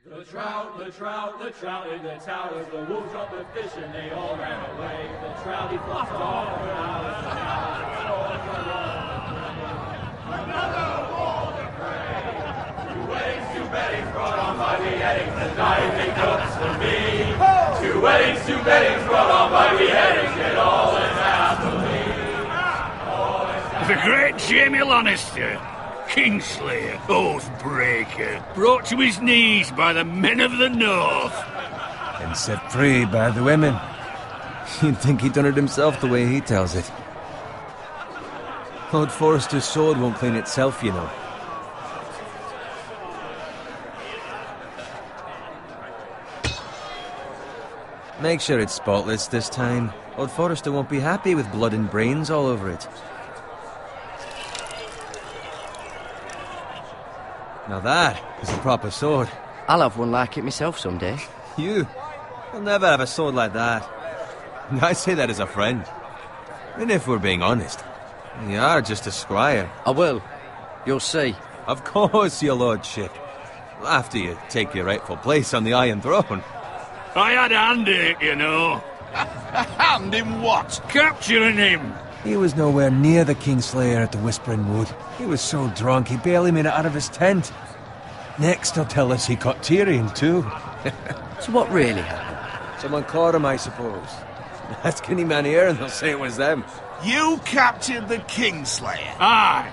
The trout in the towers, the wolves dropped the fish and they all ran away. The trout he flopped off for hours and hours. Another wall to pray. 2 weddings, 2 beddings brought on by beheadings, and diving cooks for me. 2 weddings, 2 beddings brought on by beheadings, yet all is happily. The great Jamie Lannister, Kingslayer, Oathbreaker, brought to his knees by the men of the North. And set free by the women. You'd think he'd done it himself the way he tells it. Lord Forrester's sword won't clean itself, you know. Make sure it's spotless this time. Lord Forrester won't be happy with blood and brains all over it. Now that is a proper sword. I'll have one like it myself someday. You'll never have a sword like that. I say that as a friend. And if we're being honest, you are just a squire. I will. You'll see. Of course, your lordship. After you take your rightful place on the Iron Throne. I had a hand in it, you know. Hand in what? Capturing him. He was nowhere near the Kingslayer at the Whispering Wood. He was so drunk he barely made it out of his tent. Next he'll tell us he caught Tyrion too. So what really happened? Someone caught him, I suppose. Ask any man here and they'll say it was them. You captured the Kingslayer? Aye.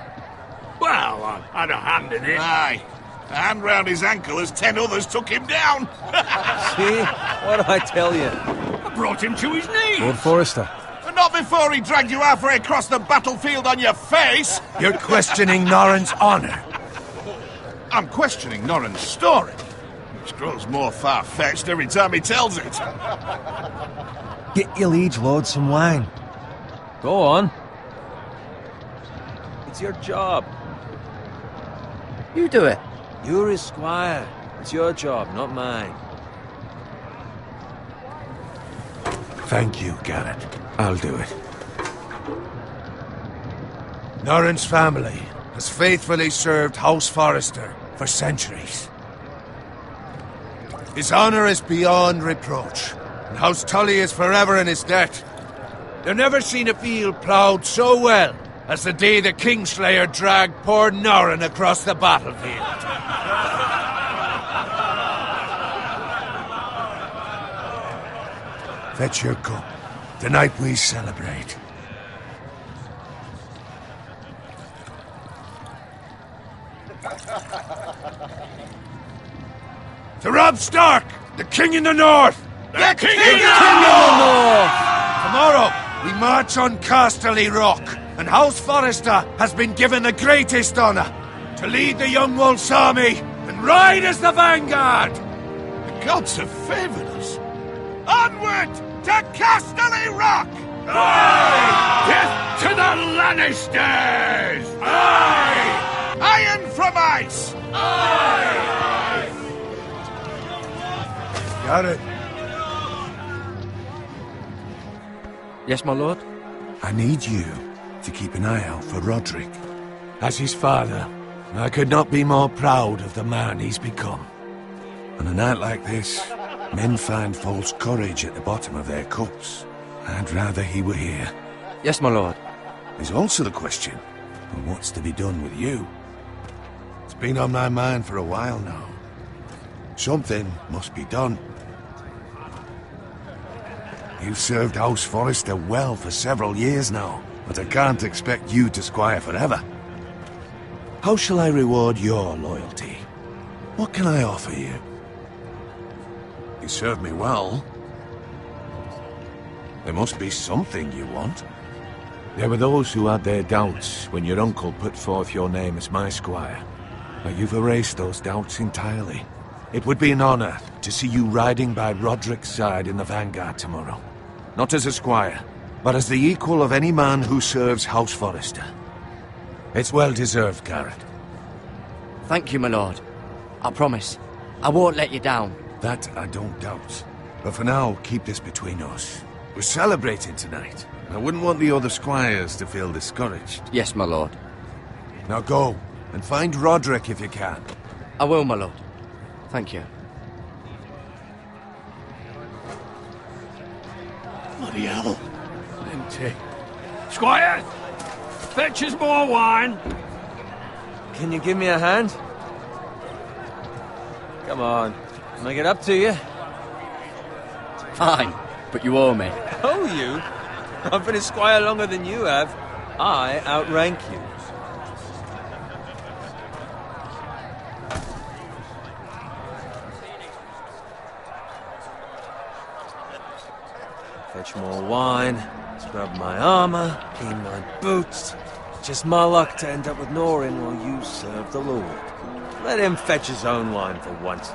Well, I had a hand in it. Aye. A hand round his ankle as 10 others took him down. See? What did I tell you? I brought him to his knees. Lord Forrester. But not before he dragged you halfway across the battlefield on your face. You're questioning Norrin's honor. I'm questioning Norrin's story, which grows more far-fetched every time he tells it. Get your liege lord some wine. Go on. It's your job. You do it. You're his squire. It's your job, not mine. Thank you, Garrett. I'll do it. Norrin's family has faithfully served House Forrester for centuries. His honor is beyond reproach, and House Tully is forever in his debt. They've never seen a field ploughed so well as the day the Kingslayer dragged poor Norrin across the battlefield. Fetch your cup. Tonight we celebrate. To Robb Stark, the King in the North! The King in the North! Tomorrow, we march on Casterly Rock, and House Forrester has been given the greatest honor to lead the Young Wolf's army and ride as the vanguard! The gods have favored us. Onward to Casterly Rock! Aye! Death to the Lannisters! Aye! Iron from ice! Aye! Garrett, Yes, my lord? I need you to keep an eye out for Roderick. As his father, I could not be more proud of the man he's become. On a night like this, men find false courage at the bottom of their cups. I'd rather he were here. Yes, my lord. There's also the question of what's to be done with you. It's been on my mind for a while now. Something must be done. You've served House Forrester well for several years now, but I can't expect you to squire forever. How shall I reward your loyalty? What can I offer you? You served me well. There must be something you want. There were those who had their doubts when your uncle put forth your name as my squire. But you've erased those doubts entirely. It would be an honor to see you riding by Roderick's side in the vanguard tomorrow. Not as a squire, but as the equal of any man who serves House Forrester. It's well deserved, Garrett. Thank you, my lord. I promise. I won't let you down. That I don't doubt. But for now, keep this between us. We're celebrating tonight. I wouldn't want the other squires to feel discouraged. Yes, my lord. Now go, and find Roderick if you can. I will, my lord. Thank you. Bloody hell. Empty. Squire! Fetch us more wine! Can you give me a hand? Come on. Can I get up to you? Fine, but you owe me. Oh, you? I've been a squire longer than you have. I outrank you. Fetch more wine, scrub my armor, clean my boots. Just my luck to end up with Norin while you serve the Lord. Let him fetch his own wine for once.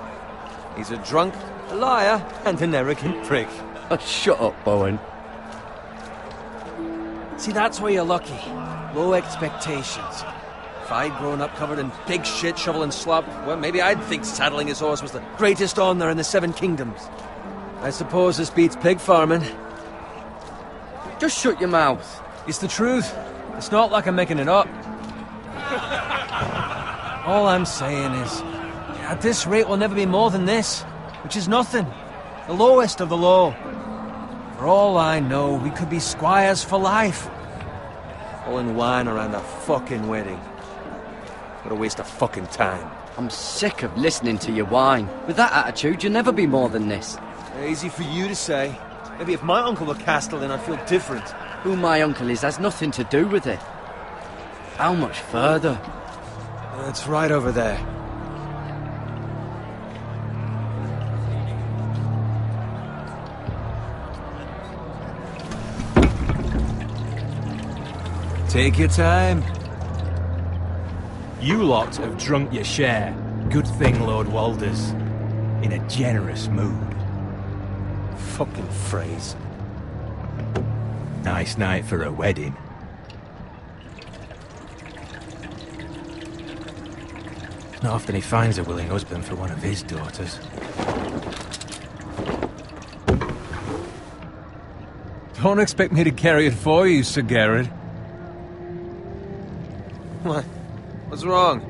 He's a drunk, a liar, and an arrogant prick. Oh, shut up, Bowen. See, that's where you're lucky. Low expectations. If I'd grown up covered in pig shit, shovel and slop, well, maybe I'd think saddling his horse was the greatest honour in the Seven Kingdoms. I suppose this beats pig farming. Just shut your mouth. It's the truth. It's not like I'm making it up. All I'm saying is, at this rate we'll never be more than this, which is nothing. The lowest of the low. For all I know, we could be squires for life. Pulling wine around a fucking wedding. What a waste of fucking time. I'm sick of listening to your whine. With that attitude, you'll never be more than this. Easy for you to say. Maybe if my uncle were Castellan, I'd feel different. Who my uncle is has nothing to do with it. How much further? It's right over there. Take your time. You lot have drunk your share. Good thing Lord Walder's in a generous mood. Fucking phrase. Nice night for a wedding. Not often he finds a willing husband for one of his daughters. Don't expect me to carry it for you, Sir Garrett. What? What's wrong?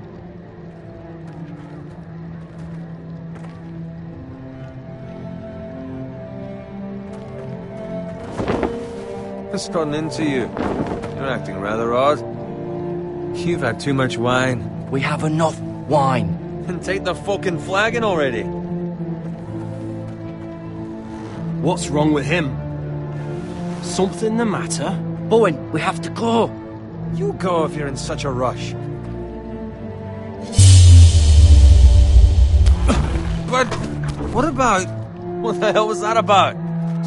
What's gotten into you? You're acting rather odd. You've had too much wine. We have enough wine. Then take the fucking flagon already. What's wrong with him? Something the matter? Bowen, we have to go. You go if you're in such a rush. But what about... What the hell was that about?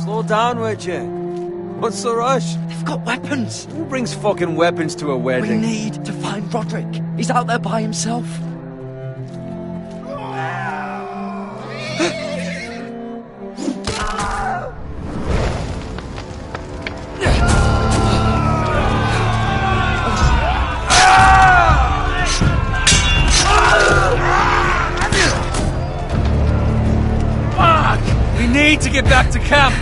Slow down, would you? What's the rush? They've got weapons. Who brings fucking weapons to a We wedding? need to find Roderick. He's out there by himself. We need to get back to camp.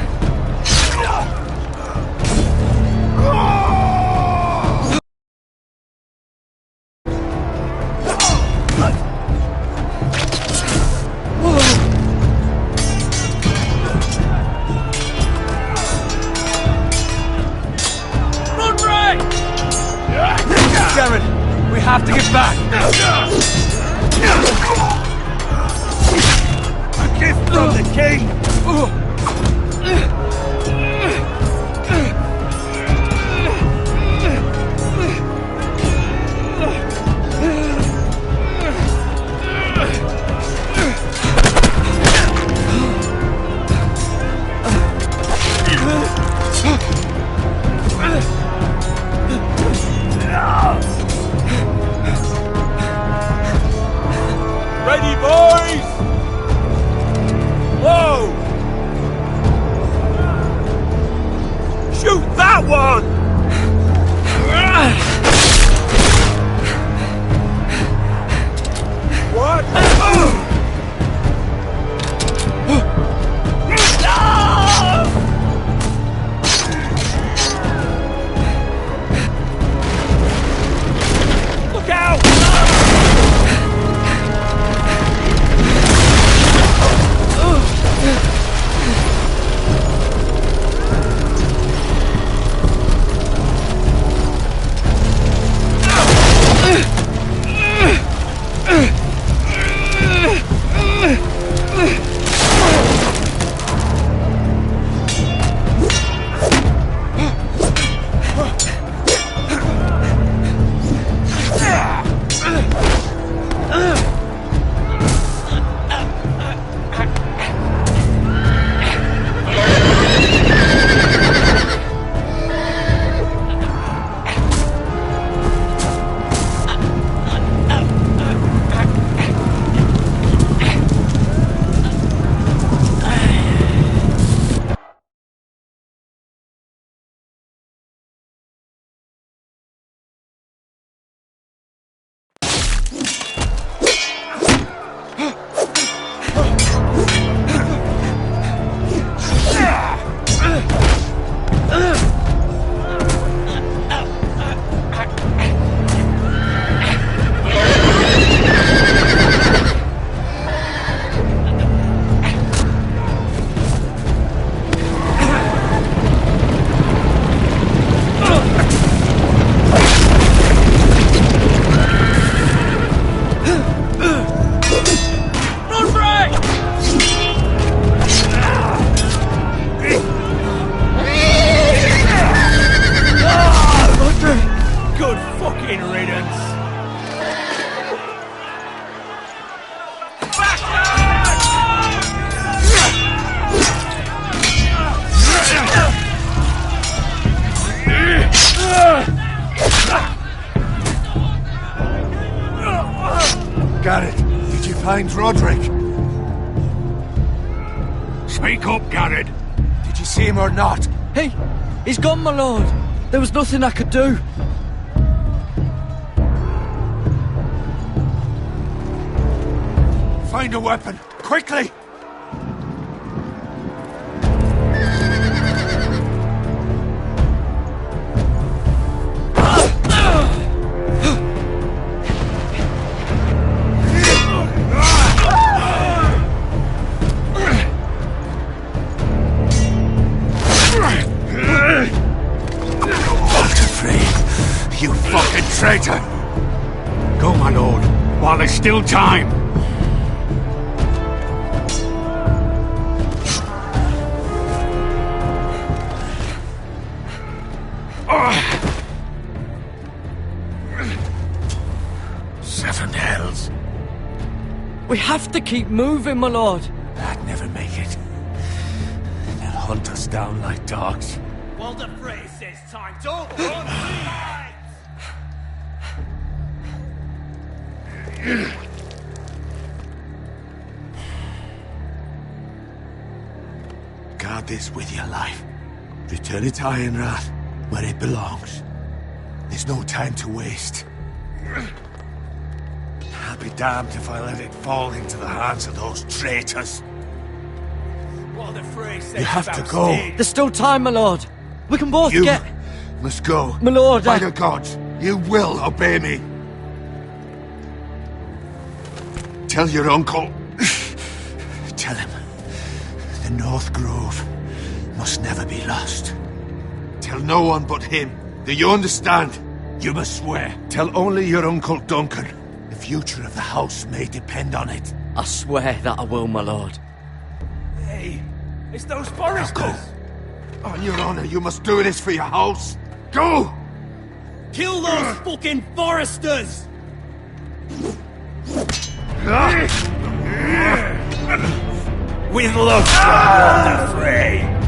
Garrett, we have to get back. A gift from the king! Ready, boys! Whoa! Shoot that one! What? Look out! find Roderick? Speak up, Garrett. Did you see him or not? He's gone, my lord. There was nothing I could do. Find a weapon, quickly! You fucking traitor! Go, my lord, while there's still time. Seven hells. We have to keep moving, my lord. I'd never make it. They'll hunt us down like dogs. Well, the phrase says time. Don't run. Guard this with your life. Return it to Ironrath, where it belongs. There's no time to waste. I'll be damned if I let it fall into the hands of those traitors. Well, the phrase says You have to about go. speed. There's still time, my lord. We can both You get... must go. My lord, By the gods, you will obey me. Tell your uncle. Tell him. The North Grove must never be lost. Tell no one but him. Do you understand? You must swear. Tell only your Uncle Duncan. The future of the house may depend on it. I swear that I will, my lord. Hey, it's those foresters. On your honor, you must do this for your house. Go! Kill those fucking foresters! With love from Walter Frey.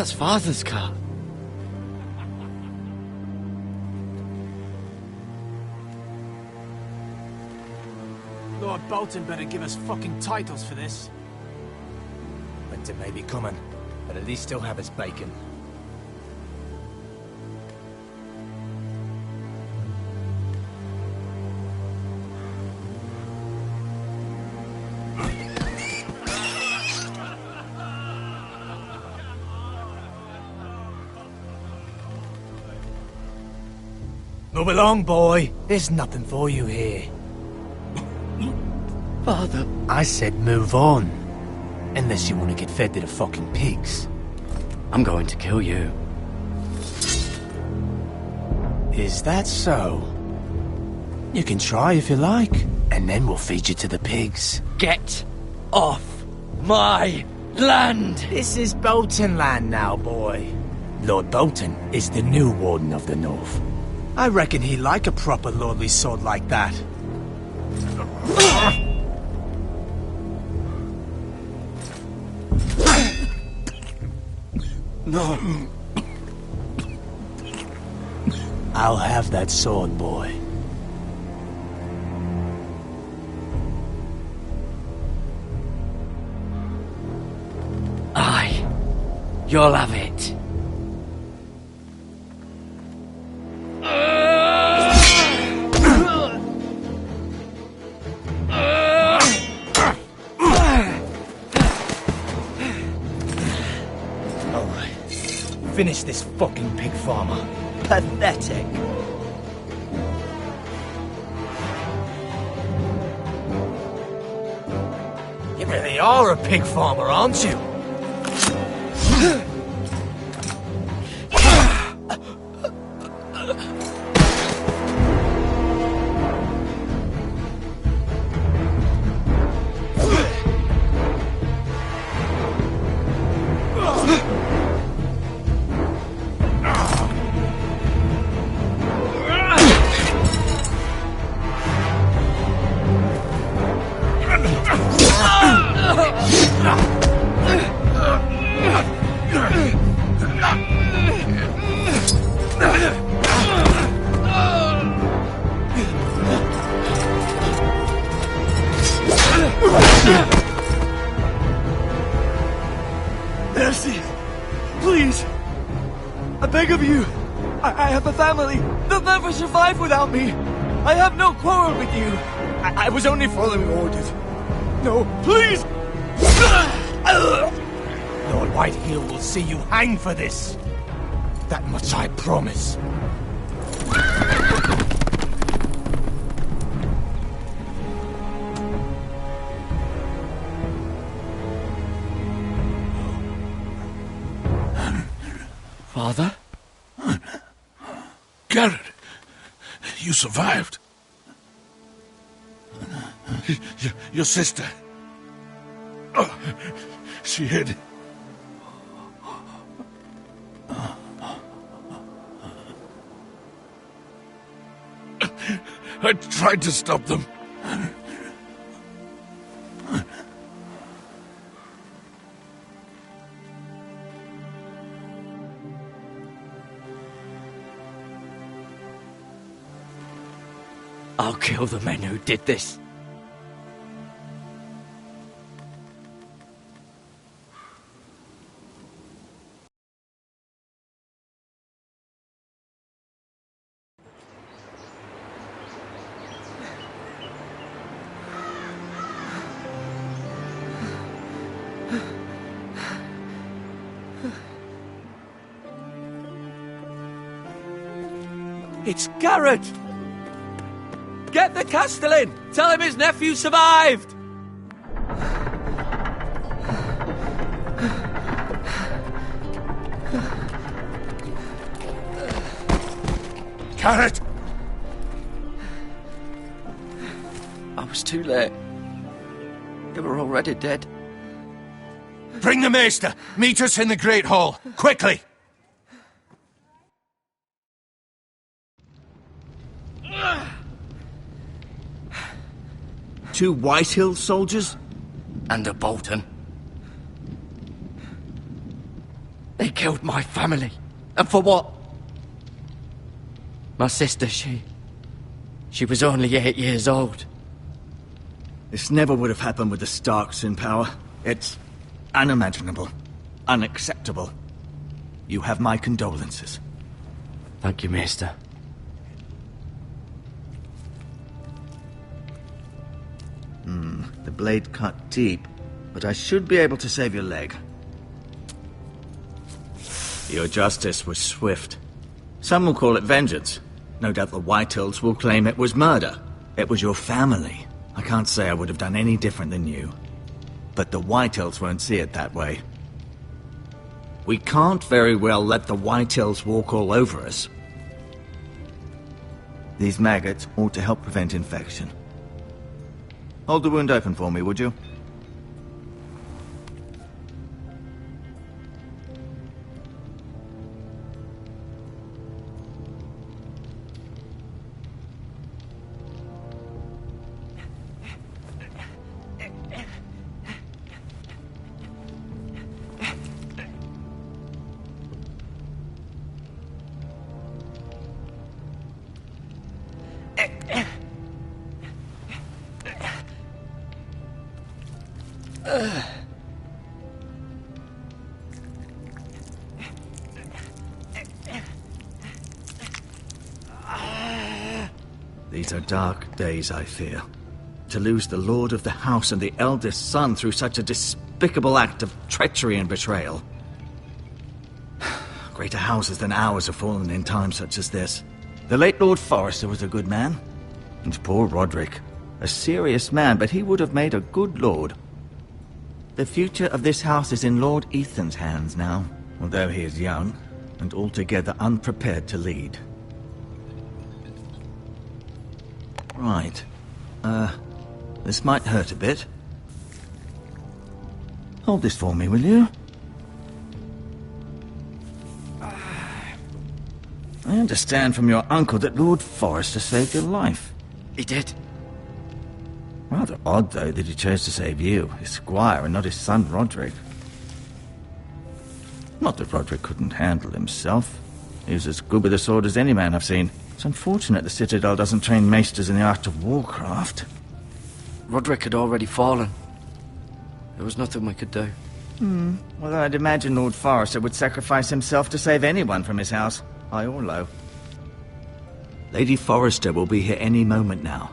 That's Father's car. Lord Bolton better give us fucking titles for this. Winter may be coming, but at least he'll have his bacon. Move along, boy. There's nothing for you here. Father. I said move on. Unless you want to get fed to the fucking pigs. I'm going to kill you. Is that so? You can try if you like, and then we'll feed you to the pigs. Get off my land! This is Bolton land now, boy. Lord Bolton is the new Warden of the North. I reckon he'd like a proper lordly sword like that. No. I'll have that sword, boy. Aye. You'll have it. Finish this fucking pig farmer. Pathetic. You really are a pig farmer, aren't you? Mercy! Please! I beg of you! I have a family! They'll never survive without me! I have no quarrel with you! I was only following orders. No, please! Lord Whitehill will see you hang for this. That much I promise. Father? Garrett, you survived. Your sister. Oh, she hid. I tried to stop them. I'll kill the men who did this. It's Garrett! Get the Castellan! Tell him his nephew survived! Garrett! I was too late. They were already dead. Bring the Maester! Meet us in the Great Hall! Quickly! Two Whitehill soldiers? And a Bolton. They killed my family. And for what? My sister, she was only 8 years old. This never would have happened with the Starks in power. It's unimaginable. Unacceptable. You have my condolences. Thank you, Maester. The blade cut deep, but I should be able to save your leg. Your justice was swift. Some will call it vengeance. No doubt the Whitehills will claim it was murder. It was your family. I can't say I would have done any different than you. But the Whitehills won't see it that way. We can't very well let the Whitehills walk all over us. These maggots ought to help prevent infection. Hold the wound open for me, would you? These are dark days, I fear. To lose the lord of the house and the eldest son through such a despicable act of treachery and betrayal. Greater houses than ours have fallen in times such as this. The late Lord Forrester was a good man. And poor Roderick. A serious man, but he would have made a good lord. The future of this house is in Lord Ethan's hands now, although he is young and altogether unprepared to lead. Right. This might hurt a bit. Hold this for me, will you? I understand from your uncle that Lord Forrester saved your life. He did. Rather odd, though, that he chose to save you, his squire, and not his son Roderick. Not that Roderick couldn't handle himself. He was as good with a sword as any man I've seen. It's unfortunate the Citadel doesn't train maesters in the art of warcraft. Roderick had already fallen. There was nothing we could do. Well, I'd imagine Lord Forrester would sacrifice himself to save anyone from his house, high or low. Lady Forrester will be here any moment now.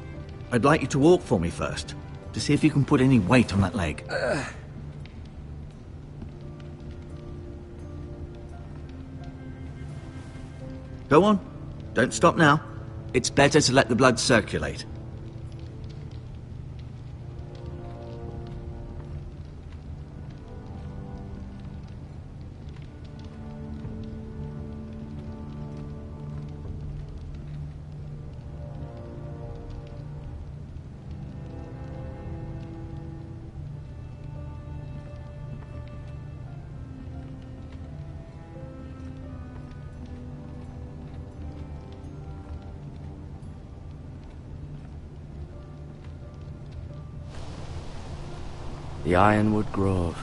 I'd like you to walk for me first, to see if you can put any weight on that leg. Go on. Don't stop now. It's better to let the blood circulate. The Ironwood Grove.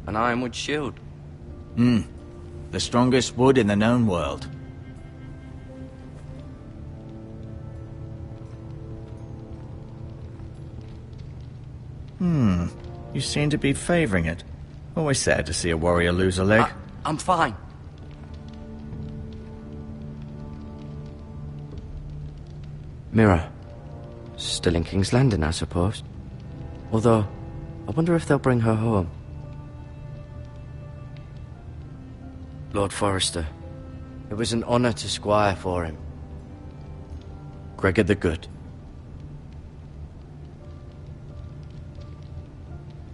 An ironwood shield. The strongest wood in the known world. You seem to be favoring it. Always sad to see a warrior lose a leg. I'm fine. Mirror. Still in King's Landing, I suppose. Although, I wonder if they'll bring her home. Lord Forrester. It was an honor to squire for him. Gregor the Good.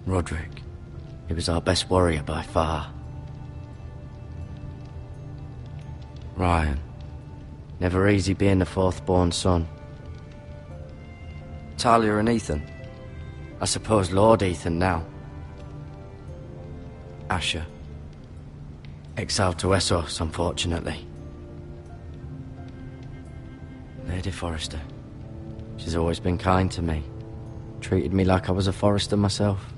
Roderick. He was our best warrior by far. Ryan. Never easy being the fourth-born son. Talia and Ethan. I suppose Lord Ethan now. Asher. Exiled to Essos, unfortunately. Lady Forrester. She's always been kind to me. Treated me like I was a Forrester myself.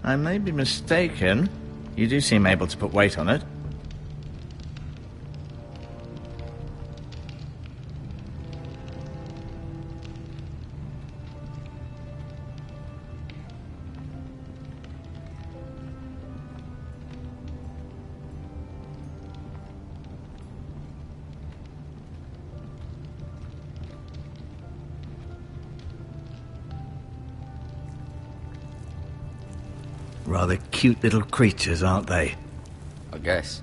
I may be mistaken. You do seem able to put weight on it. Rather cute little creatures, aren't they? I guess.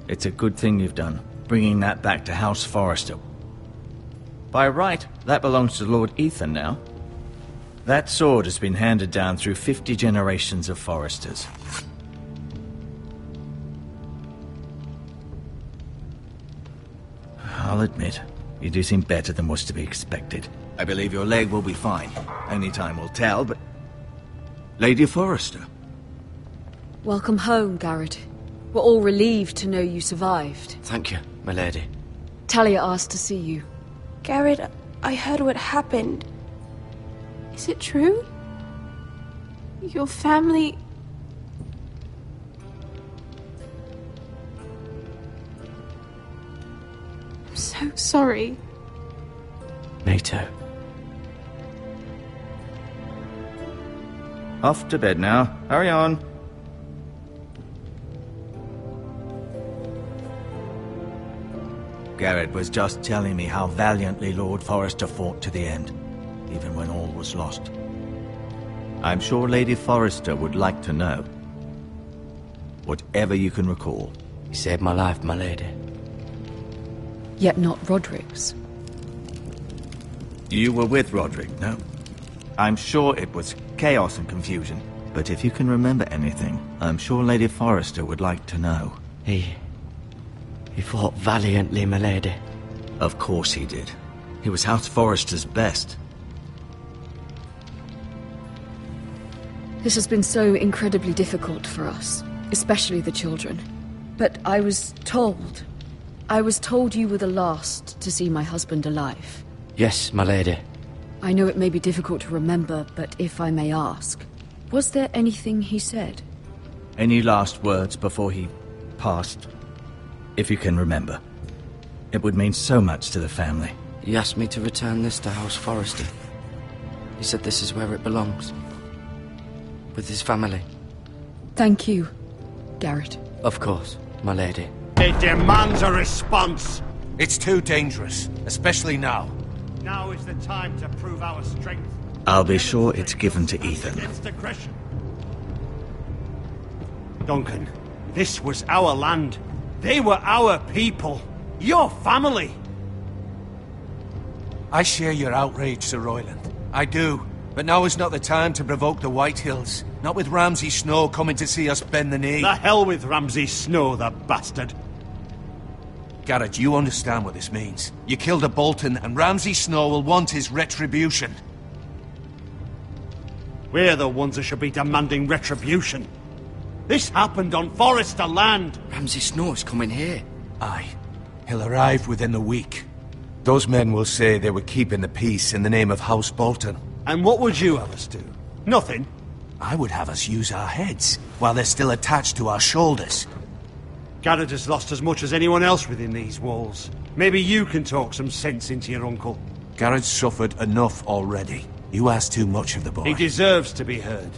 It's a good thing you've done, bringing that back to House Forrester. By right, that belongs to Lord Ethan now. That sword has been handed down through 50 generations of Forresters. I'll admit, you do seem better than was to be expected. I believe your leg will be fine. Only time will tell, but... Lady Forrester. Welcome home, Garrett. We're all relieved to know you survived. Thank you, my lady. Talia asked to see you. Garrett, I heard what happened. Is it true? Your family... I'm so sorry. Me too. Off to bed now. Hurry on. Garrett was just telling me how valiantly Lord Forrester fought to the end, even when all was lost. I'm sure Lady Forrester would like to know. Whatever you can recall. You saved my life, my lady. Yet not Roderick's. You were with Roderick, no? I'm sure it was chaos and confusion. But if you can remember anything, I'm sure Lady Forrester would like to know. He fought valiantly, my lady. Of course he did. He was House Forrester's best. This has been so incredibly difficult for us, especially the children. But I was told you were the last to see my husband alive. Yes, my lady. I know it may be difficult to remember, but if I may ask, was there anything he said? Any last words before he passed? If you can remember. It would mean so much to the family. He asked me to return this to House Forrester. He said this is where it belongs. With his family. Thank you, Garrett. Of course, my lady. It demands a response. It's too dangerous, especially now. Now is the time to prove our strength. I'll be sure it's given to Ethan. Against aggression. Duncan, this was our land. They were our people. Your family. I share your outrage, Sir Royland. I do. But now is not the time to provoke the White Hills. Not with Ramsay Snow coming to see us bend the knee. The hell with Ramsay Snow, the bastard. Garrett, you understand what this means. You killed a Bolton, and Ramsay Snow will want his retribution. We're the ones that should be demanding retribution. This happened on Forrester land. Ramsay Snow is coming here. Aye. He'll arrive within the week. Those men will say they were keeping the peace in the name of House Bolton. And what would you have us do? Nothing. I would have us use our heads, while they're still attached to our shoulders. Garrett has lost as much as anyone else within these walls. Maybe you can talk some sense into your uncle. Garrett's suffered enough already. You ask too much of the boy. He deserves to be heard.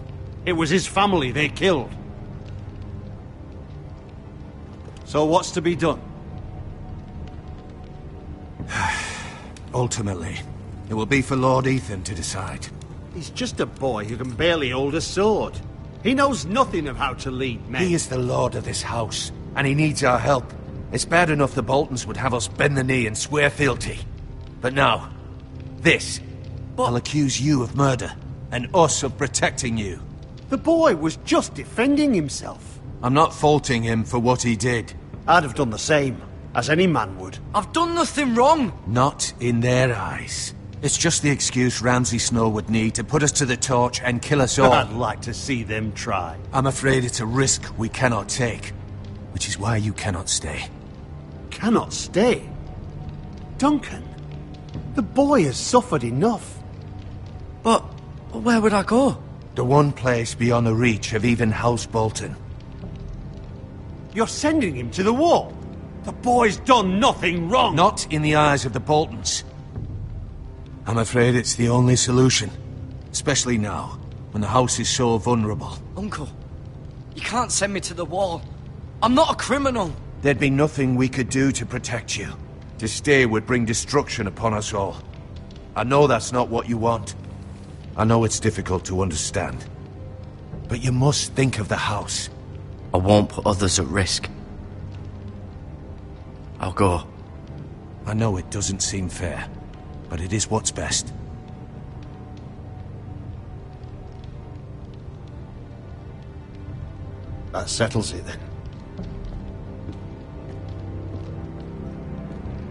It was his family they killed. So what's to be done? Ultimately, it will be for Lord Ethan to decide. He's just a boy who can barely hold a sword. He knows nothing of how to lead men. He is the lord of this house, and he needs our help. It's bad enough the Boltons would have us bend the knee and swear fealty. But now, this. I'll accuse you of murder. and us of protecting you. The boy was just defending himself. I'm not faulting him for what he did. I'd have done the same, as any man would. I've done nothing wrong. Not in their eyes. It's just the excuse Ramsay Snow would need to put us to the torch and kill us all. I'd like to see them try. I'm afraid it's a risk we cannot take, which is why you cannot stay. Cannot stay? Duncan, the boy has suffered enough. But where would I go? The one place beyond the reach of even House Bolton. You're sending him to the wall? The boy's done nothing wrong! Not in the eyes of the Boltons. I'm afraid it's the only solution. Especially now, when the house is so vulnerable. Uncle, you can't send me to the wall. I'm not a criminal. There'd be nothing we could do to protect you. To stay would bring destruction upon us all. I know that's not what you want. I know it's difficult to understand. But you must think of the house. I won't put others at risk. I'll go. I know it doesn't seem fair, but it is what's best. That settles it then.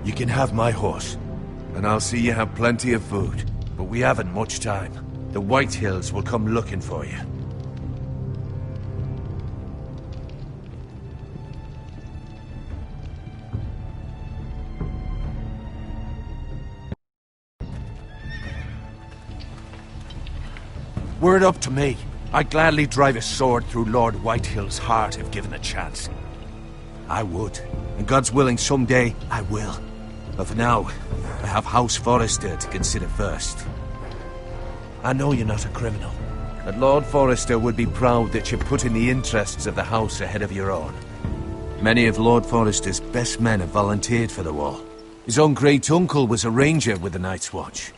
You can have my horse, and I'll see you have plenty of food. But we haven't much time. The White Hills will come looking for you. Were it up to me, I'd gladly drive a sword through Lord Whitehill's heart if given the chance. I would, and God's willing someday I will. But for now, I have House Forrester to consider first. I know you're not a criminal, but Lord Forrester would be proud that you're putting the interests of the house ahead of your own. Many of Lord Forrester's best men have volunteered for the wall. His own great-uncle was a ranger with the Night's Watch.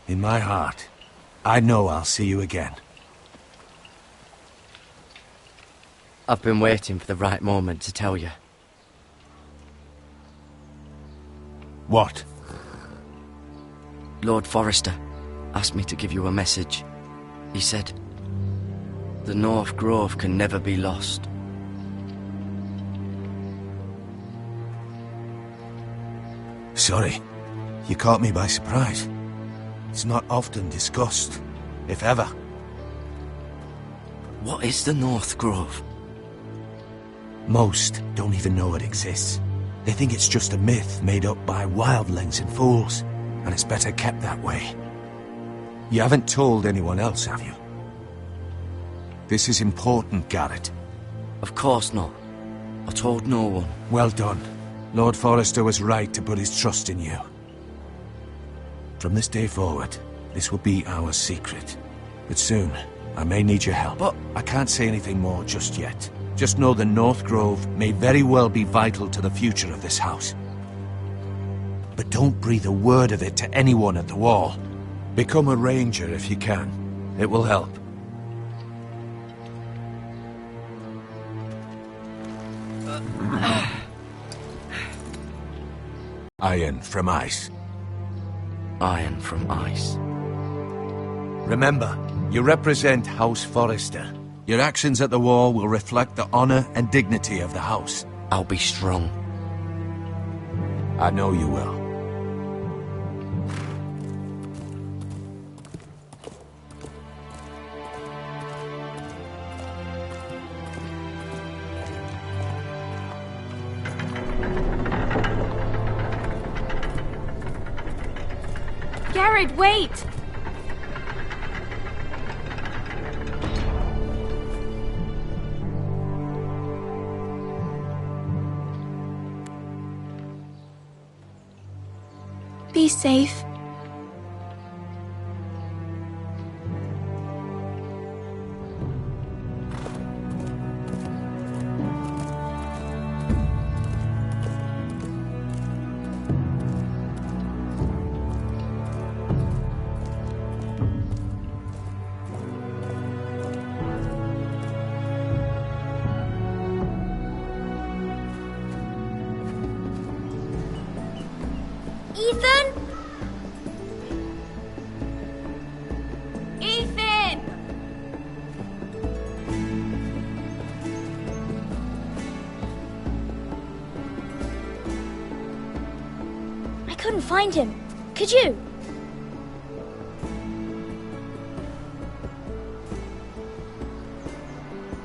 In my heart, I know I'll see you again. I've been waiting for the right moment to tell you. What? Lord Forrester asked me to give you a message. He said, the North Grove can never be lost. Sorry, you caught me by surprise. It's not often discussed, if ever. What is the North Grove? Most don't even know it exists. They think it's just a myth made up by wildlings and fools, and it's better kept that way. You haven't told anyone else, have you? This is important, Garrett. Of course not. I told no one. Well done. Lord Forrester was right to put his trust in you. From this day forward, this will be our secret. But soon, I may need your help. But I can't say anything more just yet. Just know the North Grove may very well be vital to the future of this house. But don't breathe a word of it to anyone at the wall. Become a ranger if you can. It will help. Iron from ice. Iron from ice. Remember, you represent House Forrester. Your actions at the wall will reflect the honor and dignity of the house. I'll be strong. I know you will. Garrett, wait! Be safe. Ethan? Ethan! I couldn't find him. Could you?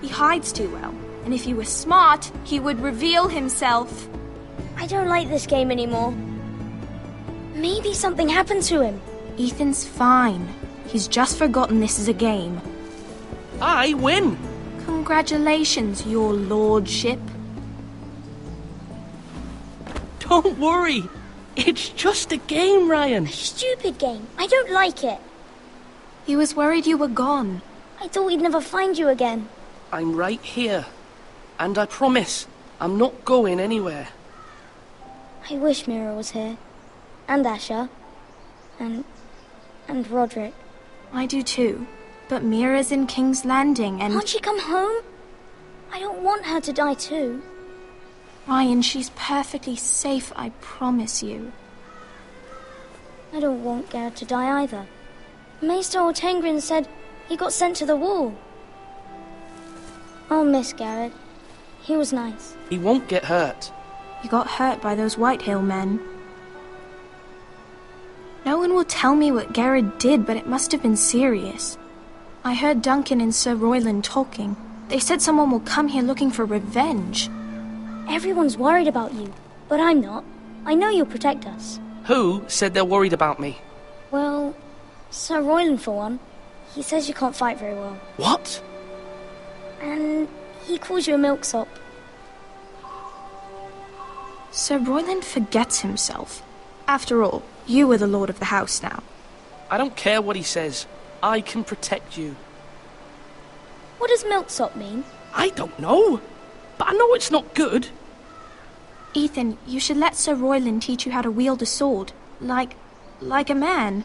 He hides too well, and if he were smart, he would reveal himself. I don't like this game anymore. Maybe something happened to him. Ethan's fine. He's just forgotten this is a game. I win! Congratulations, your lordship. Don't worry. It's just a game, Ryan. A stupid game. I don't like it. He was worried you were gone. I thought we'd never find you again. I'm right here. And I promise, I'm not going anywhere. I wish Mira was here. And Asher. And Roderick. I do too. But Mira's in King's Landing and... Can't she come home? I don't want her to die too. Ryan, she's perfectly safe, I promise you. I don't want Garrett to die either. Maester Ortengrin said he got sent to the wall. I'll miss Garrett. He was nice. He won't get hurt. He got hurt by those Whitehill men. No one will tell me what Garrett did, but it must have been serious. I heard Duncan and Sir Royland talking. They said someone will come here looking for revenge. Everyone's worried about you, but I'm not. I know you'll protect us. Who said they're worried about me? Well, Sir Royland for one. He says you can't fight very well. What? And he calls you a milksop. Sir Royland forgets himself. After all, you are the lord of the house now. I don't care what he says. I can protect you. What does milksop mean? I don't know. But I know it's not good. Ethan, you should let Sir Royland teach you how to wield a sword. Like a man.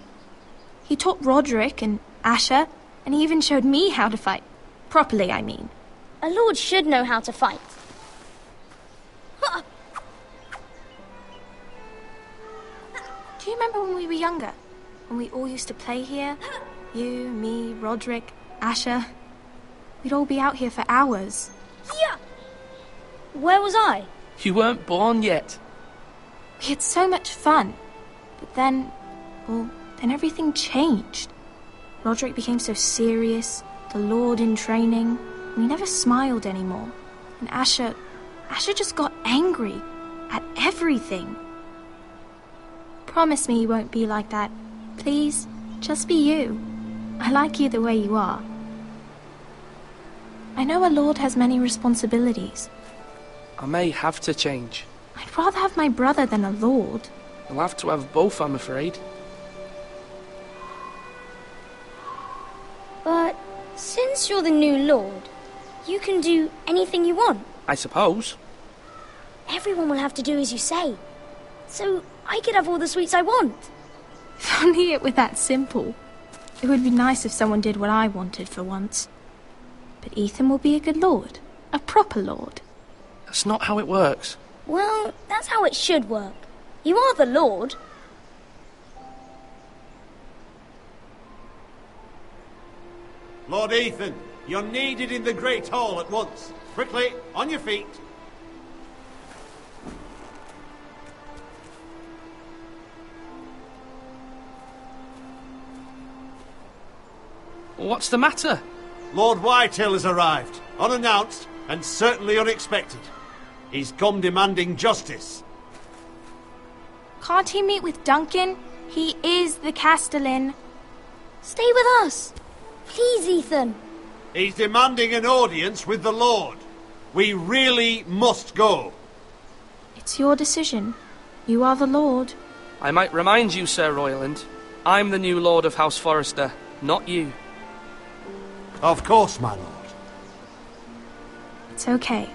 He taught Roderick and Asher, and he even showed me how to fight. Properly, I mean. A lord should know how to fight. Do you remember when we were younger? When we all used to play here? You, me, Roderick, Asher. We'd all be out here for hours. Yeah. Where was I? You weren't born yet. We had so much fun. But then everything changed. Roderick became so serious, the Lord in training, and he never smiled anymore. And Asher just got angry at everything. Promise me you won't be like that. Please, just be you. I like you the way you are. I know a lord has many responsibilities. I may have to change. I'd rather have my brother than a lord. I'll have to have both, I'm afraid. But since you're the new lord, you can do anything you want. I suppose. Everyone will have to do as you say. So I could have all the sweets I want. If only it were that simple. It would be nice if someone did what I wanted for once. But Ethan will be a good lord. A proper lord. That's not how it works. Well, that's how it should work. You are the lord. Lord Ethan, you're needed in the Great Hall at once. Quickly, on your feet. What's the matter? Lord Whitehill has arrived, unannounced and certainly unexpected. He's come demanding justice. Can't he meet with Duncan? He is the Castellan. Stay with us. Please, Ethan. He's demanding an audience with the Lord. We really must go. It's your decision. You are the Lord. I might remind you, Sir Royland, I'm the new Lord of House Forrester, not you. Of course, my lord. It's okay.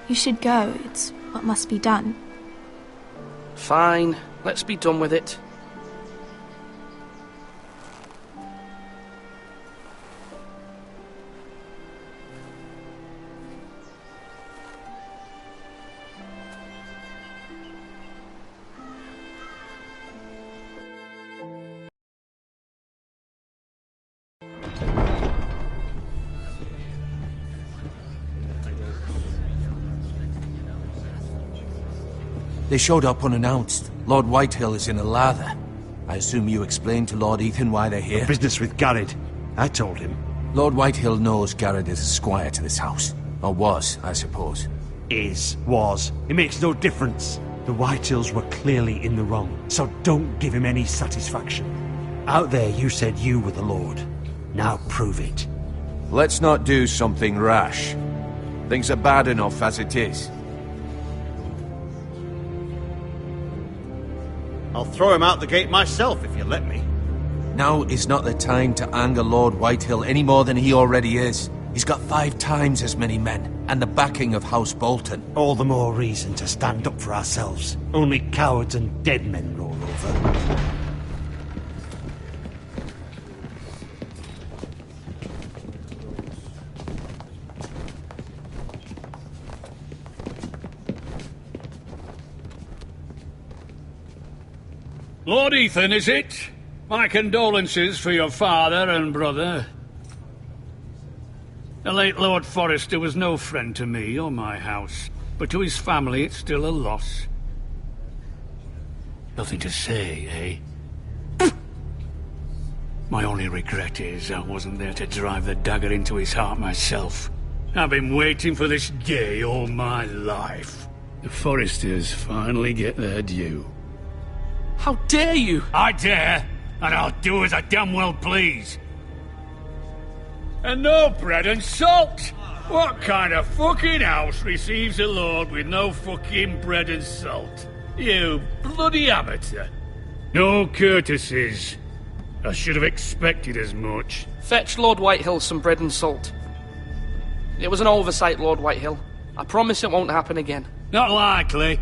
You should go. It's what must be done. Fine. Let's be done with it. They showed up unannounced. Lord Whitehill is in a lather. I assume you explained to Lord Ethan why they're here? Business with Garrett. I told him. Lord Whitehill knows Garrett is a squire to this house. Or was, I suppose. Was. It makes no difference. The Whitehills were clearly in the wrong, so don't give him any satisfaction. Out there you said you were the Lord. Now prove it. Let's not do something rash. Things are bad enough as it is. I'll throw him out the gate myself if you let me. Now is not the time to anger Lord Whitehill any more than he already is. He's got 5 times as many men, and the backing of House Bolton. All the more reason to stand up for ourselves. Only cowards and dead men roll over. Lord Ethan, is it? My condolences for your father and brother. The late Lord Forrester was no friend to me or my house, but to his family it's still a loss. Nothing to say, eh? My only regret is I wasn't there to drive the dagger into his heart myself. I've been waiting for this day all my life. The Forresters finally get their due. How dare you? I dare, and I'll do as I damn well please. And no bread and salt! What kind of fucking house receives a lord with no fucking bread and salt? You bloody amateur. No courtesies. I should have expected as much. Fetch Lord Whitehill some bread and salt. It was an oversight, Lord Whitehill. I promise it won't happen again. Not likely.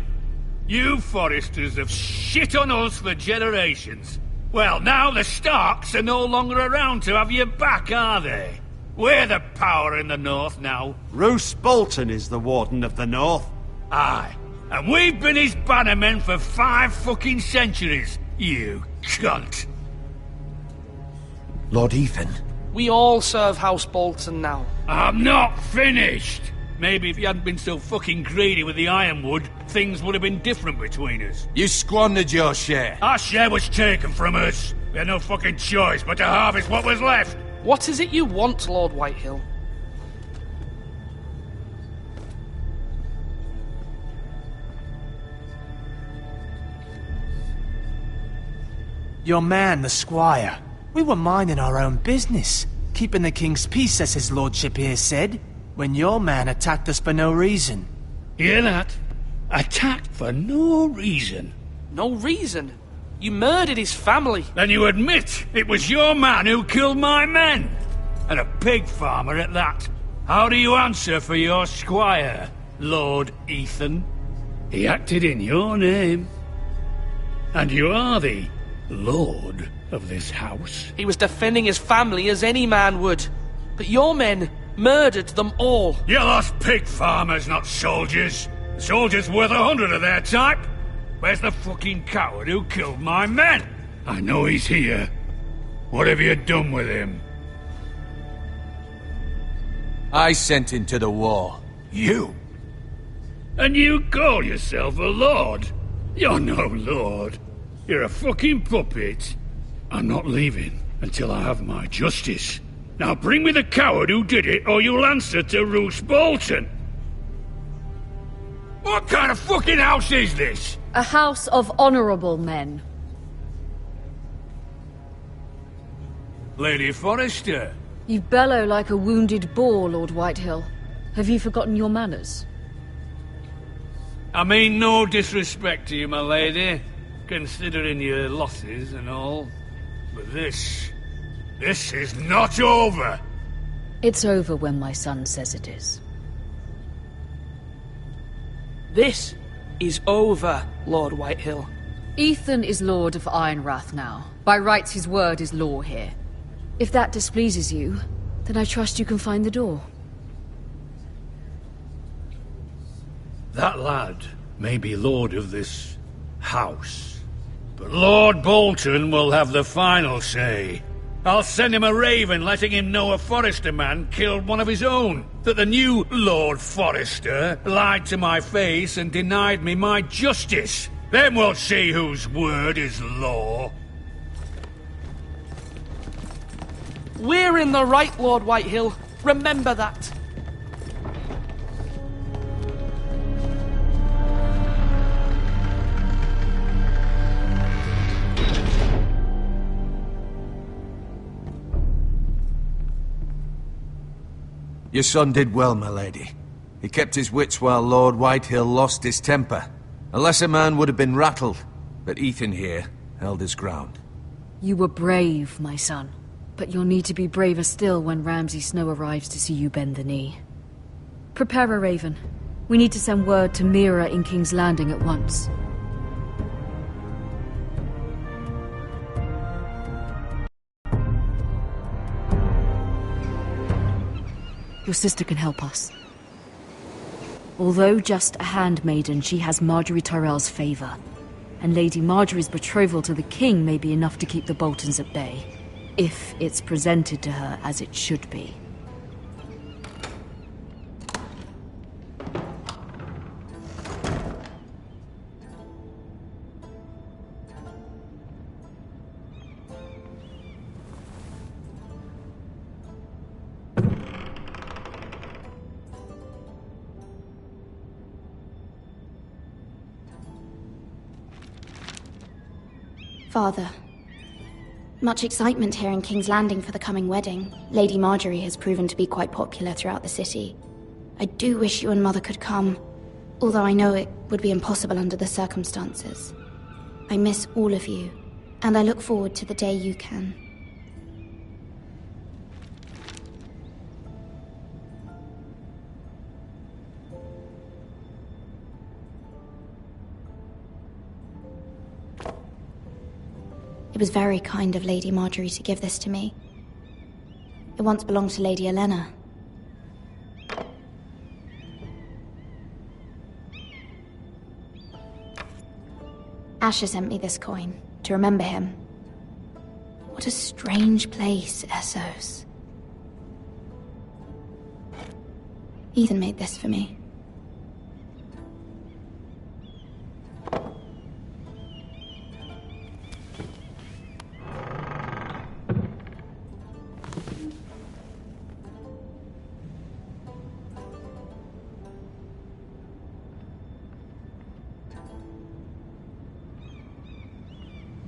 You Forresters have shit on us for generations. Well, now the Starks are no longer around to have your back, are they? We're the power in the north now. Roose Bolton is the Warden of the North. Aye. And we've been his bannermen for 5 fucking centuries, you cunt. Lord Ethan? We all serve House Bolton now. I'm not finished. Maybe if you hadn't been so fucking greedy with the ironwood, things would have been different between us. You squandered your share. Our share was taken from us. We had no fucking choice but to harvest what was left. What is it you want, Lord Whitehill? Your man, the squire. We were minding our own business, keeping the king's peace, as his lordship here said, when your man attacked us for no reason. Hear that? Attacked for no reason. No reason? You murdered his family. Then you admit it was your man who killed my men. And a pig farmer at that. How do you answer for your squire, Lord Ethan? He acted in your name. And you are the lord of this house. He was defending his family as any man would. But your men murdered them all. You lost pig farmers, not soldiers. Soldiers worth 100 of their type. Where's the fucking coward who killed my men? I know he's here. What have you done with him? I sent him to the war. You? And you call yourself a lord? You're no lord. You're a fucking puppet. I'm not leaving until I have my justice. Now bring me the coward who did it, or you'll answer to Roose Bolton. What kind of fucking house is this? A house of honorable men. Lady Forrester. You bellow like a wounded boar, Lord Whitehill. Have you forgotten your manners? I mean no disrespect to you, my lady, considering your losses and all. But this is not over. It's over when my son says it is. This is over, Lord Whitehill. Ethan is Lord of Ironrath now. By rights, his word is law here. If that displeases you, then I trust you can find the door. That lad may be lord of this house, but Lord Bolton will have the final say. I'll send him a raven letting him know a Forrester man killed one of his own. that the new Lord Forrester lied to my face and denied me my justice. Then we'll see whose word is law. We're in the right, Lord Whitehill. Remember that. Your son did well, my lady. He kept his wits while Lord Whitehill lost his temper. A lesser man would have been rattled, but Ethan here held his ground. You were brave, my son. But you'll need to be braver still when Ramsay Snow arrives to see you bend the knee. Prepare a raven. We need to send word to Mira in King's Landing at once. Your sister can help us. Although just a handmaiden, she has Marjorie Tyrell's favor. And Lady Marjorie's betrothal to the king may be enough to keep the Boltons at bay. If it's presented to her as it should be. Father, much excitement here in King's Landing for the coming wedding. Lady Marjorie has proven to be quite popular throughout the city. I do wish you and Mother could come, although I know it would be impossible under the circumstances. I miss all of you, and I look forward to the day you can. It was very kind of Lady Marjorie to give this to me. It once belonged to Lady Olenna. Asher sent me this coin to remember him. What a strange place, Essos. Ethan made this for me.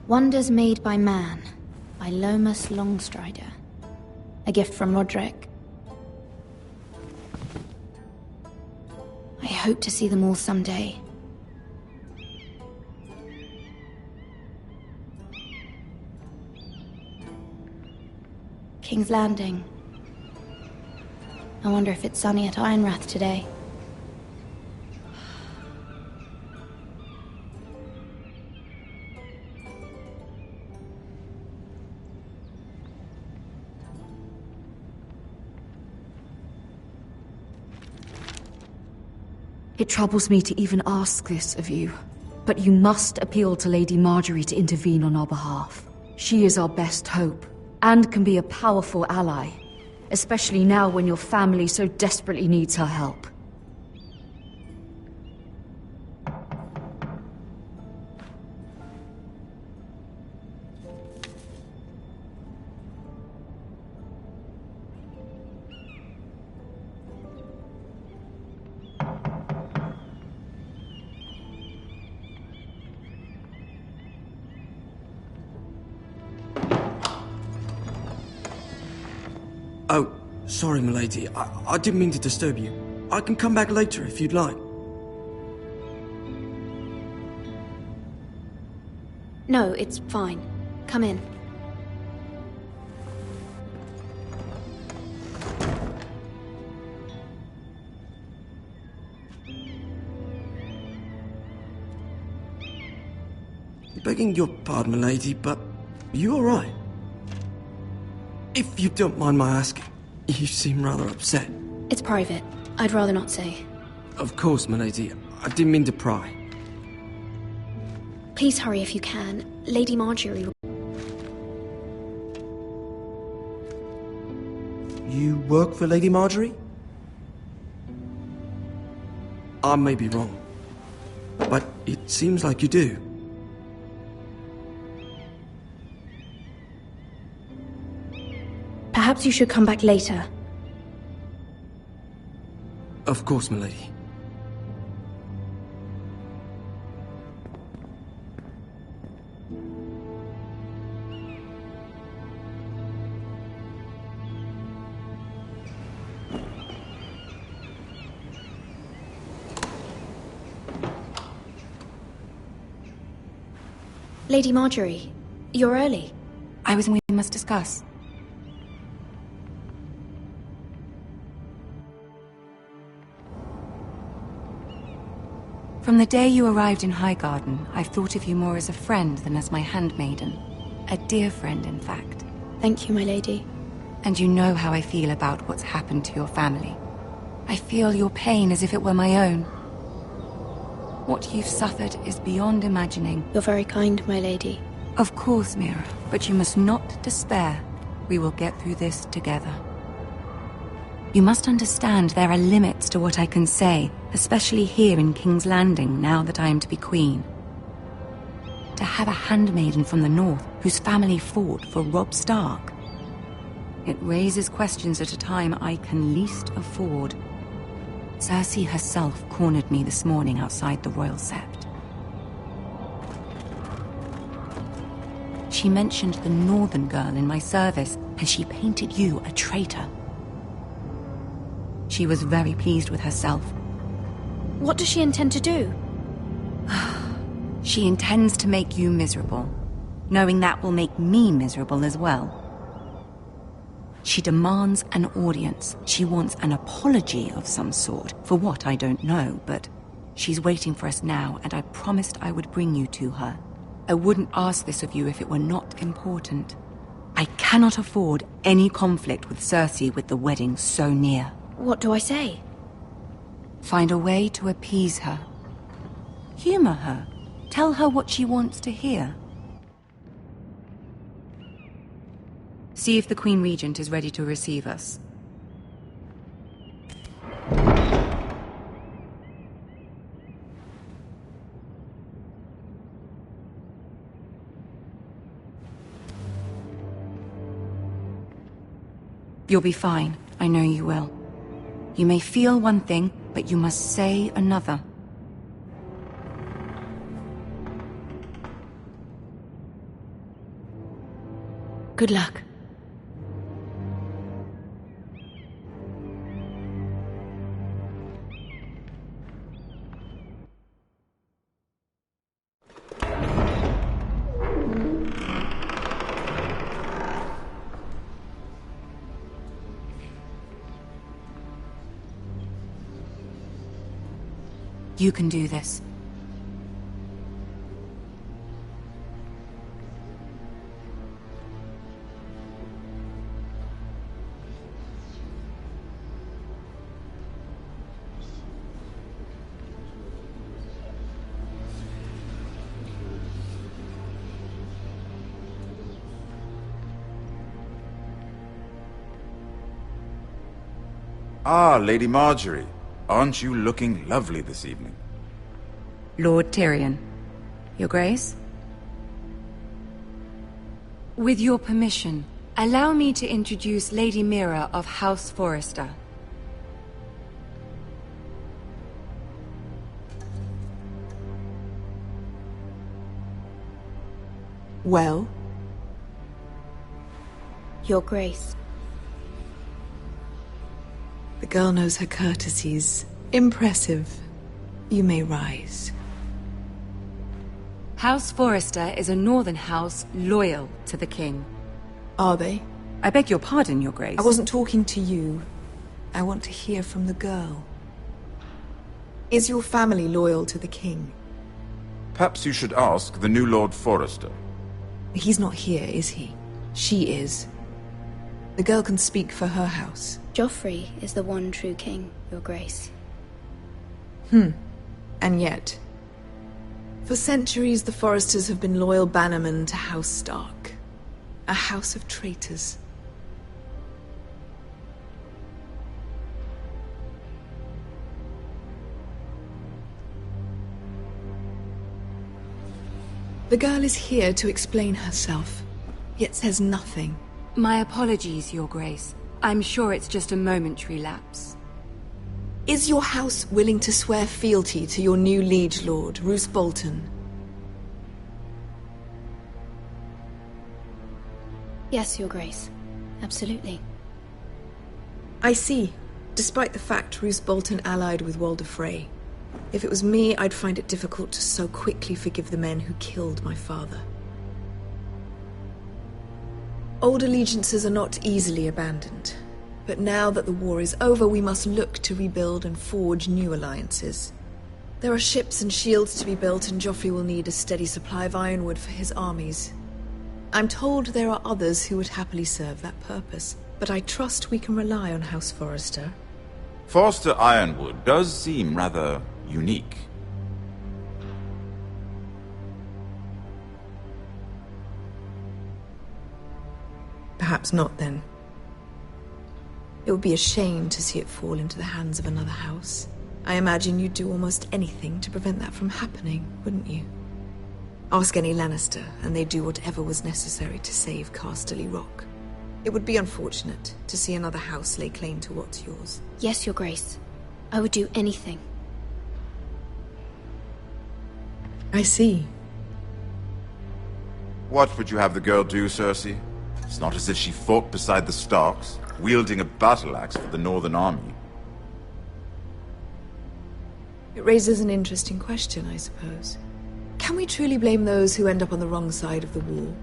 Wonders Made by Man, by Lomas Longstrider. A gift from Roderick. I hope to see them all someday. King's Landing. I wonder if it's sunny at Ironrath today. It troubles me to even ask this of you, but you must appeal to Lady Marjorie to intervene on our behalf. She is our best hope, and can be a powerful ally, especially now when your family so desperately needs her help. Oh, sorry, milady. I didn't mean to disturb you. I can come back later if you'd like. No, it's fine. Come in. Begging your pardon, milady, but are you alright? If you don't mind my asking, you seem rather upset. It's private. I'd rather not say. Of course, milady. I didn't mean to pry. Please hurry if you can. Lady Marjorie... You work for Lady Marjorie? I may be wrong, but it seems like you do. Perhaps you should come back later. Of course, milady. Lady Marjorie, you're early. I was we must discuss. From the day you arrived in Highgarden, I've thought of you more as a friend than as my handmaiden. A dear friend, in fact. Thank you, my lady. And you know how I feel about what's happened to your family. I feel your pain as if it were my own. What you've suffered is beyond imagining. You're very kind, my lady. Of course, Mira, but you must not despair. We will get through this together. You must understand there are limits to what I can say, especially here in King's Landing, now that I am to be queen. To have a handmaiden from the north whose family fought for Robb Stark. It raises questions at a time I can least afford. Cersei herself cornered me this morning outside the Royal Sept. She mentioned the northern girl in my service, and she painted you a traitor. She was very pleased with herself. What does she intend to do? She intends to make you miserable, knowing that will make me miserable as well. She demands an audience. She wants an apology of some sort. For what, I don't know, but she's waiting for us now, and I promised I would bring you to her. I wouldn't ask this of you if it were not important. I cannot afford any conflict with Cersei with the wedding so near. What do I say? Find a way to appease her. Humor her. Tell her what she wants to hear. See if the Queen Regent is ready to receive us. You'll be fine. I know you will. You may feel one thing, but you must say another. Good luck. You can do this. Ah, Lady Marjorie. Aren't you looking lovely this evening? Lord Tyrion. Your Grace? With your permission, allow me to introduce Lady Mira of House Forrester. Well? Your Grace. The girl knows her courtesies. Impressive. You may rise. House Forrester is a northern house loyal to the king. Are they? I beg your pardon, Your Grace. I wasn't talking to you. I want to hear from the girl. Is your family loyal to the king? Perhaps you should ask the new Lord Forrester. He's not here, is he? She is. The girl can speak for her house. Joffrey is the one true king, Your Grace. And yet, for centuries the Forresters have been loyal bannermen to House Stark. A house of traitors. The girl is here to explain herself, yet says nothing. My apologies, Your Grace. I'm sure it's just a momentary lapse. Is your house willing to swear fealty to your new liege lord, Roose Bolton? Yes, Your Grace. Absolutely. I see. Despite the fact Roose Bolton allied with Walder Frey. If it was me, I'd find it difficult to so quickly forgive the men who killed my father. Old allegiances are not easily abandoned. But now that the war is over, we must look to rebuild and forge new alliances. There are ships and shields to be built, and Joffrey will need a steady supply of ironwood for his armies. I'm told there are others who would happily serve that purpose, but I trust we can rely on House Forrester. Forrester Ironwood does seem rather unique. Perhaps not, then. It would be a shame to see it fall into the hands of another house. I imagine you'd do almost anything to prevent that from happening, wouldn't you? Ask any Lannister, and they'd do whatever was necessary to save Casterly Rock. It would be unfortunate to see another house lay claim to what's yours. Yes, Your Grace. I would do anything. I see. What would you have the girl do, Cersei? It's not as if she fought beside the Starks, wielding a battle axe for the Northern Army. It raises an interesting question, I suppose. Can we truly blame those who end up on the wrong side of the wall?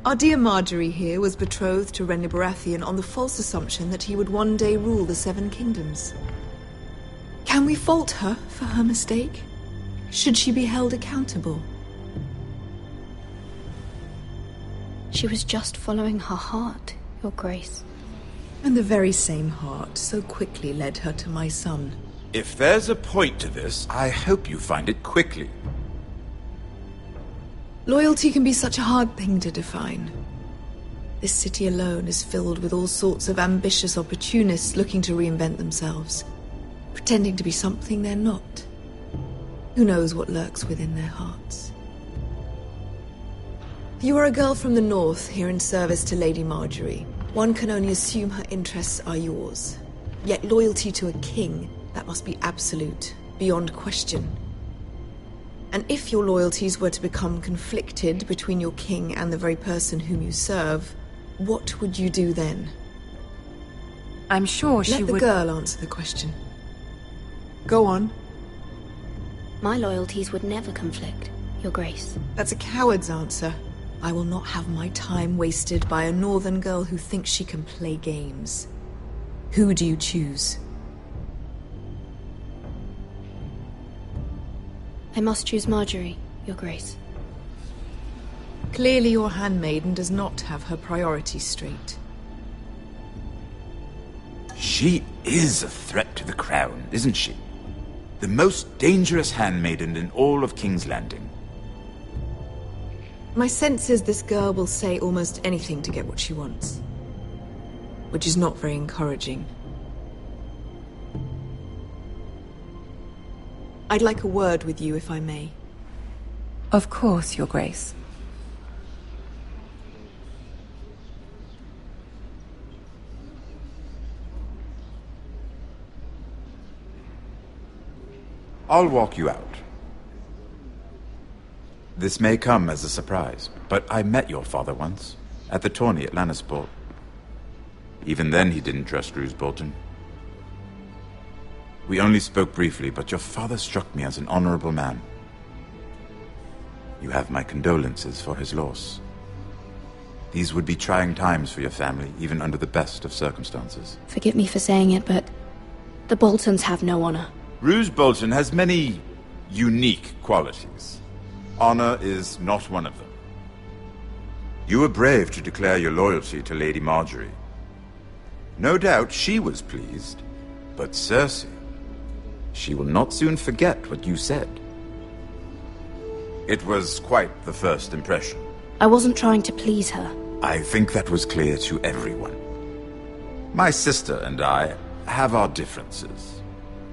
Our dear Marjorie here was betrothed to Renly Baratheon on the false assumption that he would one day rule the Seven Kingdoms. Can we fault her for her mistake? Should she be held accountable? She was just following her heart, Your Grace. And the very same heart so quickly led her to my son. If there's a point to this, I hope you find it quickly. Loyalty can be such a hard thing to define. This city alone is filled with all sorts of ambitious opportunists looking to reinvent themselves, pretending to be something they're not. Who knows what lurks within their hearts? You are a girl from the north, here in service to Lady Marjorie. One can only assume her interests are yours. Yet loyalty to a king, that must be absolute, beyond question. And if your loyalties were to become conflicted between your king and the very person whom you serve, what would you do then? I'm sure she would... Let the girl answer the question. Go on. My loyalties would never conflict, Your Grace. That's a coward's answer. I will not have my time wasted by a northern girl who thinks she can play games. Who do you choose? I must choose Marjorie, Your Grace. Clearly your handmaiden does not have her priorities straight. She is a threat to the crown, isn't she? The most dangerous handmaiden in all of King's Landing. My sense is this girl will say almost anything to get what she wants. Which is not very encouraging. I'd like a word with you, if I may. Of course, Your Grace. I'll walk you out. This may come as a surprise, but I met your father once, at the tourney at Lannisport. Even then he didn't trust Roose Bolton. We only spoke briefly, but your father struck me as an honorable man. You have my condolences for his loss. These would be trying times for your family, even under the best of circumstances. Forgive me for saying it, but the Boltons have no honor. Roose Bolton has many unique qualities. Honor is not one of them. You were brave to declare your loyalty to Lady Marjorie. No doubt she was pleased, but Cersei, she will not soon forget what you said. It was quite the first impression. I wasn't trying to please her. I think that was clear to everyone. My sister and I have our differences.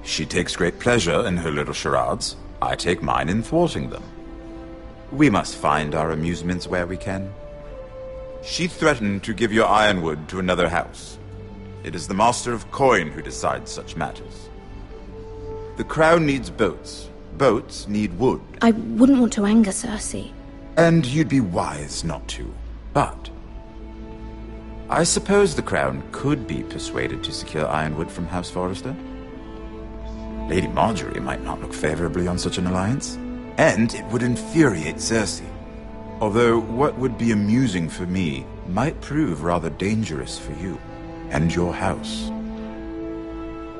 She takes great pleasure in her little charades. I take mine in thwarting them. We must find our amusements where we can. She threatened to give your ironwood to another house. It is the Master of Coin who decides such matters. The crown needs boats. Boats need wood. I wouldn't want to anger Cersei. And you'd be wise not to. But I suppose the crown could be persuaded to secure ironwood from House Forrester. Lady Marjorie might not look favorably on such an alliance, and it would infuriate Cersei. Although what would be amusing for me might prove rather dangerous for you and your house.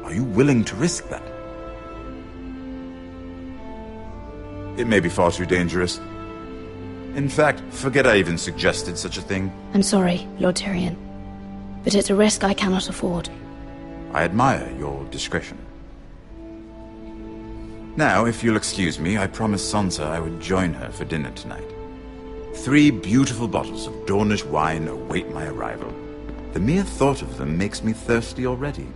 Are you willing to risk that? It may be far too dangerous. In fact, forget I even suggested such a thing. I'm sorry, Lord Tyrion, but it's a risk I cannot afford. I admire your discretion. Now, if you'll excuse me, I promised Sansa I would join her for dinner tonight. 3 beautiful bottles of Dornish wine await my arrival. The mere thought of them makes me thirsty already.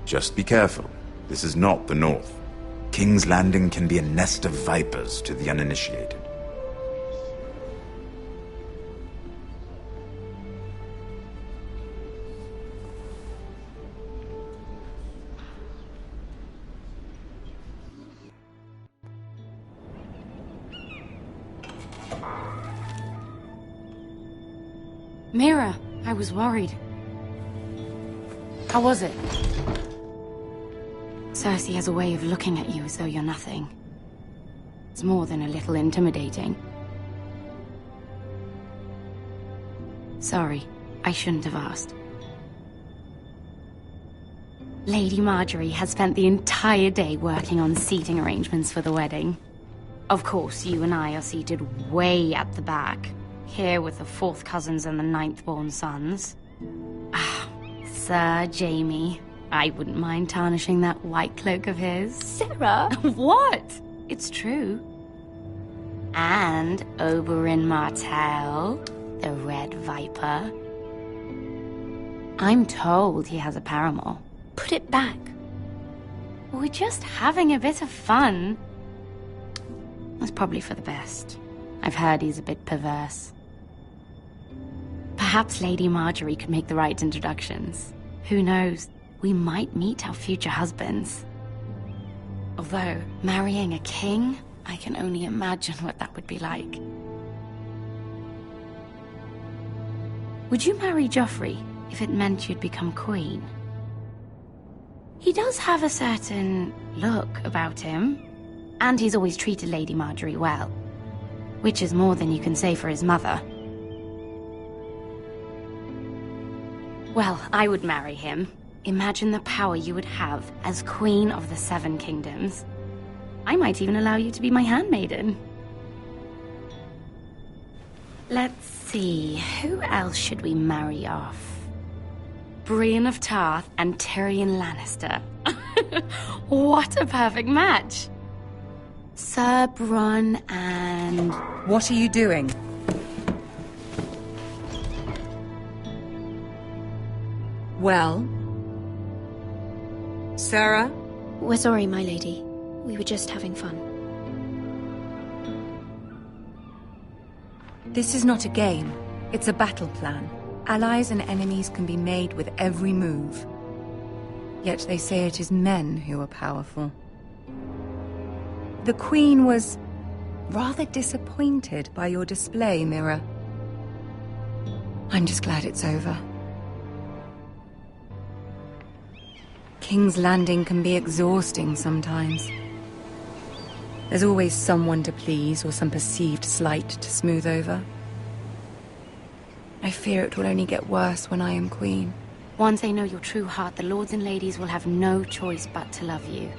Just be careful. This is not the North. King's Landing can be a nest of vipers to the uninitiated. Mira, I was worried. How was it? Cersei has a way of looking at you as though you're nothing. It's more than a little intimidating. Sorry, I shouldn't have asked. Lady Marjorie has spent the entire day working on seating arrangements for the wedding. Of course, you and I are seated way at the back, here with the 4th cousins and the 9th-born sons. Ah, Sir Jaime. I wouldn't mind tarnishing that white cloak of his. Sarah! What? It's true. And Oberyn Martell, the Red Viper. I'm told he has a paramour. Put it back. We're just having a bit of fun. That's probably for the best. I've heard he's a bit perverse. Perhaps Lady Marjorie could make the right introductions. Who knows? We might meet our future husbands. Although, marrying a king, I can only imagine what that would be like. Would you marry Joffrey if it meant you'd become queen? He does have a certain look about him, and he's always treated Lady Marjorie well, which is more than you can say for his mother. Well, I would marry him. Imagine the power you would have as Queen of the 7 Kingdoms. I might even allow you to be my handmaiden. Let's see, who else should we marry off? Brienne of Tarth and Tyrion Lannister. What a perfect match! Sir Bronn and... What are you doing? Well? Sarah? We're sorry, my lady. We were just having fun. This is not a game. It's a battle plan. Allies and enemies can be made with every move. Yet they say it is men who are powerful. The Queen was rather disappointed by your display, Mira. I'm just glad it's over. King's Landing can be exhausting sometimes. There's always someone to please or some perceived slight to smooth over. I fear it will only get worse when I am queen. Once they know your true heart, the lords and ladies will have no choice but to love you.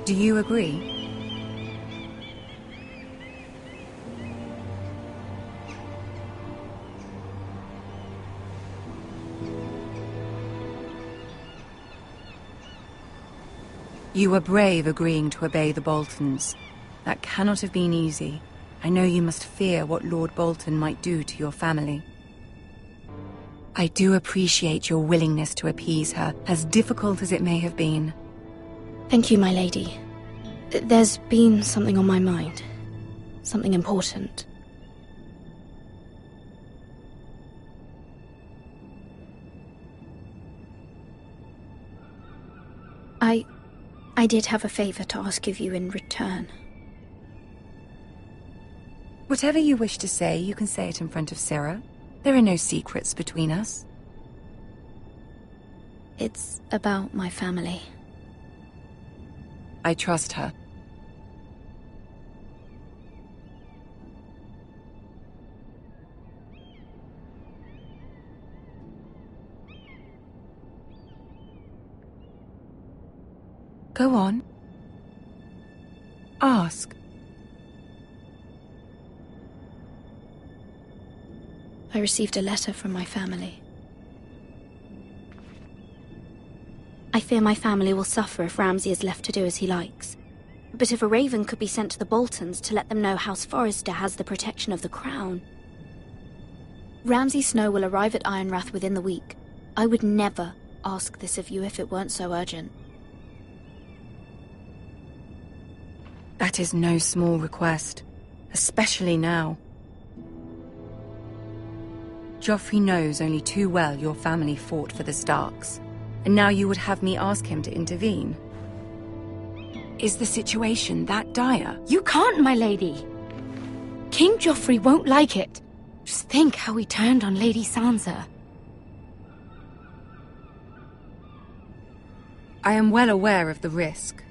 Do you agree? You were brave agreeing to obey the Boltons. That cannot have been easy. I know you must fear what Lord Bolton might do to your family. I do appreciate your willingness to appease her, as difficult as it may have been. Thank you, my lady. There's been something on my mind. Something important. I did have a favor to ask of you in return. Whatever you wish to say, you can say it in front of Sarah. There are no secrets between us. It's about my family. I trust her. Go on. Ask. I received a letter from my family. I fear my family will suffer if Ramsay is left to do as he likes. But if a raven could be sent to the Boltons to let them know House Forrester has the protection of the crown... Ramsay Snow will arrive at Ironrath within the week. I would never ask this of you if it weren't so urgent. That is no small request, especially now. Joffrey knows only too well your family fought for the Starks, and now you would have me ask him to intervene. Is the situation that dire? You can't, my lady! King Joffrey won't like it. Just think how he turned on Lady Sansa. I am well aware of the risk.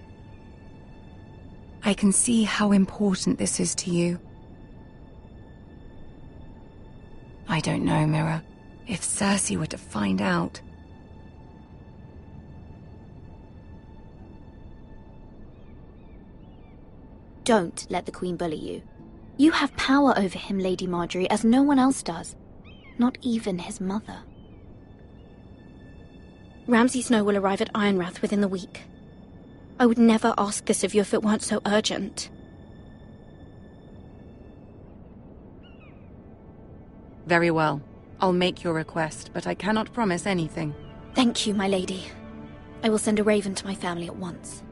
I can see how important this is to you. I don't know, Mira. If Cersei were to find out... Don't let the Queen bully you. You have power over him, Lady Marjorie, as no one else does. Not even his mother. Ramsay Snow will arrive at Ironrath within the week. I would never ask this of you if it weren't so urgent. Very well. I'll make your request, but I cannot promise anything. Thank you, my lady. I will send a raven to my family at once.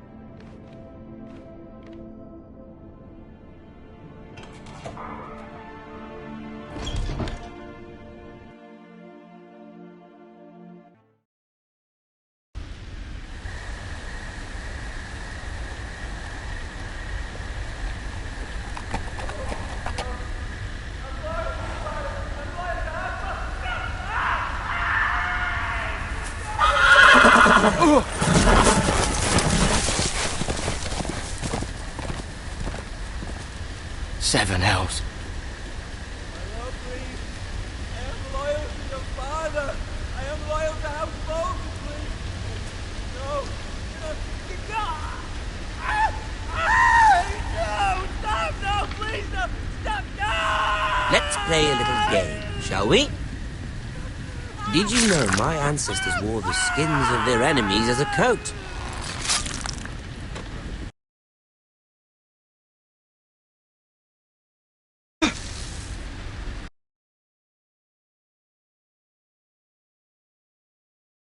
Seven hells. Let's play a little game, shall we? Did you know my ancestors wore the skins of their enemies as a coat?